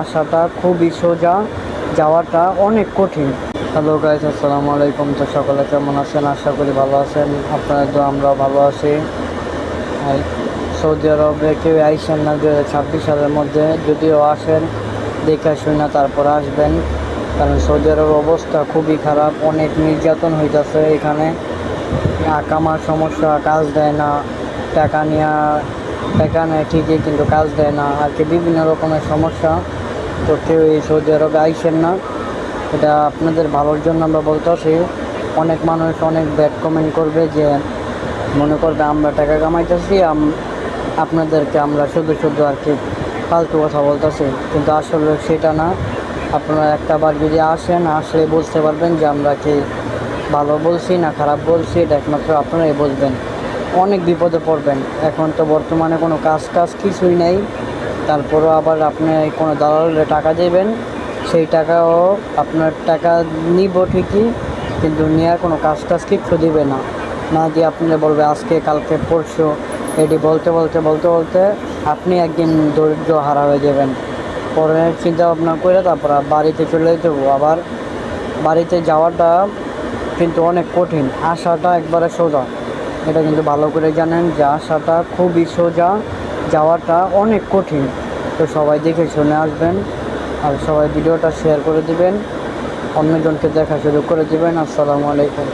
আসাটা খুবই সোজা, যাওয়াটা অনেক কঠিন। হ্যালো গাইস, আসসালামু আলাইকুম। তো সকলে কেমন আছেন? আশা করি ভালো আছেন। আপনারা তো আমরাও ভালো আছি। আর সৌদি আরবে কেউ আইসেন না 2026 সালের মধ্যে, যদিও আসেন দেখে শুনে তারপর আসবেন, কারণ সৌদি আরবের অবস্থা খুবই খারাপ। অনেক নির্যাতন হইতেছে এখানে। কামার সমস্যা, কাজ দেয় না, টাকা নেয় ঠিকই কিন্তু কাজ দেয় না আর কি, বিভিন্ন রকমের সমস্যা। তো কেউ এই সৌদি আরবে আইসেন না, এটা আপনাদের ভালোর জন্য আমরা বলতেছি। অনেক মানুষ অনেক ব্যাড কমেন্ট করবে, যে মনে করবে আমরা টাকা কামাইতেছি, আপনাদেরকে আমরা শুধু আর কি ফালতু কথা বলতেছি, কিন্তু আসলে সেটা না। আপনারা একটাবার যদি আসলে বুঝতে পারবেন যে আমরা কি ভালো বলছি না খারাপ বলছি, এটা একমাত্র আপনারাই বুঝবেন। অনেক বিপদে পড়বেন। এখন তো বর্তমানে কোনো কাজ কিছুই নেই, তারপরও আবার আপনি কোনো দালালে টাকা দেবেন, সেই টাকাও আপনার টাকা নিব ঠিকই, কিন্তু নেওয়ার কোনো কাজ কিচ্ছু দিবে না। না দিয়ে আপনি বলবে আজকে কালকে পরশু, এটি বলতে বলতে আপনি একদিন ধৈর্য হারা হয়ে যাবেন। পরে চিন্তা ভাবনা করে তারপর বাড়িতে চলে যেতে। আবার বাড়িতে যাওয়াটা কিন্তু অনেক কঠিন, আসাটা একবারে সোজা। এটা কিন্তু ভালো করে জানেন যে আসাটা খুবই সোজা, যাওয়াটা অনেক কঠিন। তো সবাই দেখে শুনে আসবেন, আর সবাই ভিডিওটা শেয়ার করে দিবেন, অন্যজনকে দেখার সুযোগ করে দিবেন। আসসালামু আলাইকুম।